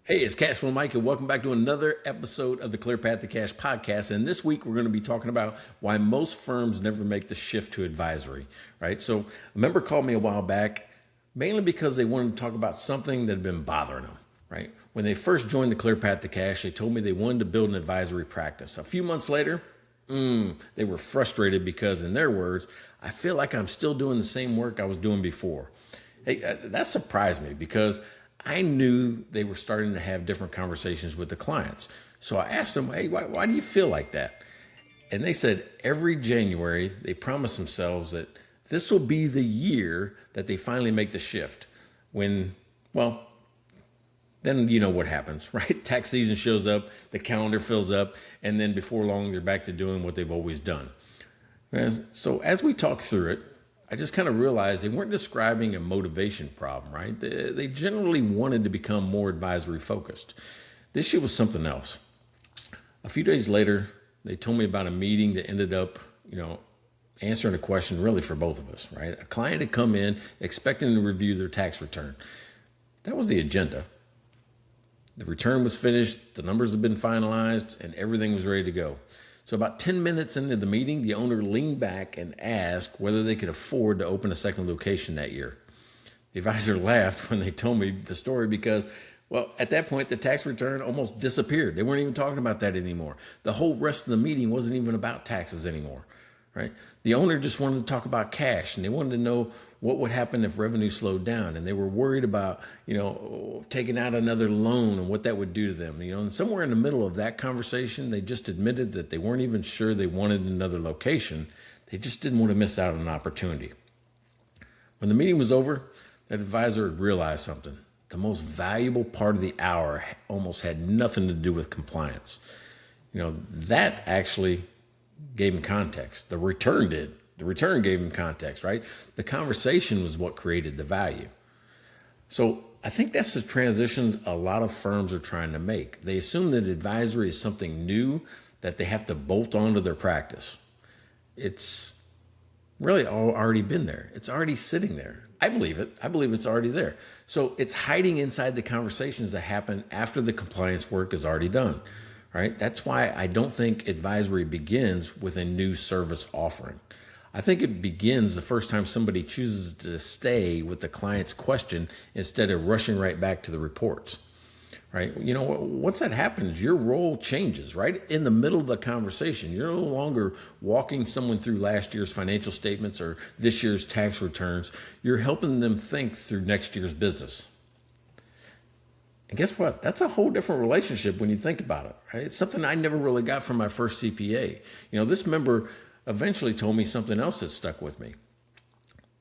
Hey, it's Cashflow Mike, and welcome back to another episode of the Clear Path to Cash podcast. And this week, we're going to be talking about why most firms never make the shift to advisory, right? So a member called me a while back, mainly because they wanted to talk about something that had been bothering them, right? When they first joined the Clear Path to Cash, they told me they wanted to build an advisory practice. A few months later, they were frustrated because, in their words, I feel like I'm still doing the same work I was doing before. Hey, that surprised me because I knew they were starting to have different conversations with the clients. So I asked them, hey, why do you feel like that? And they said every January, they promise themselves that this will be the year that they finally make the shift. When, well, then you know what happens, right? Tax season shows up, the calendar fills up, and then before long, they're back to doing what they've always done. And so as we talk through it, I just kind of realized they weren't describing a motivation problem, right? They generally wanted to become more advisory focused. This year was something else. A few days later, they told me about a meeting that ended up, answering a question really for both of us, right? A client had come in expecting to review their tax return. That was the agenda. The return was finished, the numbers had been finalized, and everything was ready to go. So about 10 minutes into the meeting, the owner leaned back and asked whether they could afford to open a second location that year. The advisor laughed when they told me the story because, well, at that point, the tax return almost disappeared. They weren't even talking about that anymore. The whole rest of the meeting wasn't even about taxes anymore, right? The owner just wanted to talk about cash, and they wanted to know what would happen if revenue slowed down. And they were worried about, taking out another loan and what that would do to them. And somewhere in the middle of that conversation, they just admitted that they weren't even sure they wanted another location. They just didn't want to miss out on an opportunity. When the meeting was over, that advisor had realized something. The most valuable part of the hour almost had nothing to do with compliance. That actually gave him context. The return did. The return gave him context, right? The conversation was what created the value. So I think that's the transition a lot of firms are trying to make. They assume that advisory is something new that they have to bolt onto their practice. It's really already been there. It's already sitting there. I believe it. I believe it's already there. So it's hiding inside the conversations that happen after the compliance work is already done, right? That's why I don't think advisory begins with a new service offering. I think it begins the first time somebody chooses to stay with the client's question instead of rushing right back to the reports, right? Once that happens, your role changes, right? In the middle of the conversation, you're no longer walking someone through last year's financial statements or this year's tax returns. You're helping them think through next year's business. And guess what? That's a whole different relationship when you think about it, right? It's something I never really got from my first CPA. This member eventually told me something else that stuck with me.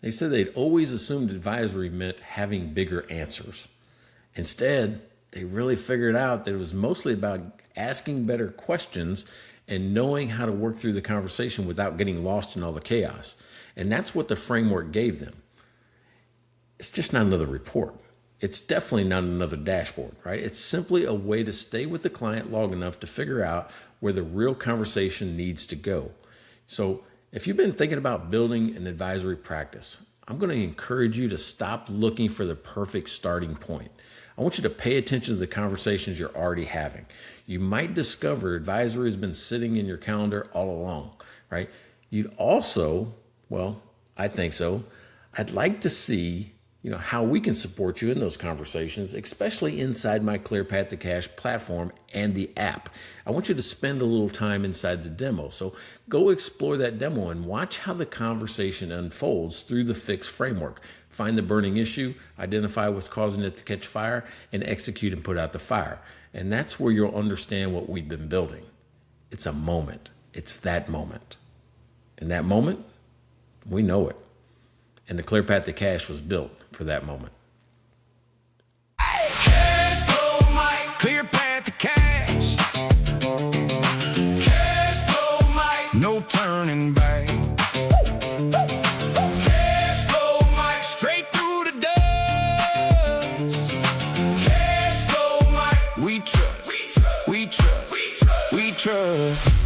They said they'd always assumed advisory meant having bigger answers. Instead, they really figured out that it was mostly about asking better questions and knowing how to work through the conversation without getting lost in all the chaos. And that's what the framework gave them. It's just not another report. It's definitely not another dashboard, right? It's simply a way to stay with the client long enough to figure out where the real conversation needs to go. So if you've been thinking about building an advisory practice, I'm going to encourage you to stop looking for the perfect starting point. I want you to pay attention to the conversations you're already having. You might discover advisory has been sitting in your calendar all along, right? You'd also, well, I think so. I'd like to see how we can support you in those conversations, especially inside my Clear Path to Cash platform and the app. I want you to spend a little time inside the demo. So go explore that demo and watch how the conversation unfolds through the fix framework. Find the burning issue, identify what's causing it to catch fire, and execute and put out the fire. And that's where you'll understand what we've been building. It's a moment. It's that moment. And that moment, we know it. And the Clear Path to Cash was built for that moment. Clear path to cash. Cash flow, Mike. No turning back. Cash flow, Mike. Straight through the dust. Cash flow, Mike. We trust. We trust. We trust. We trust.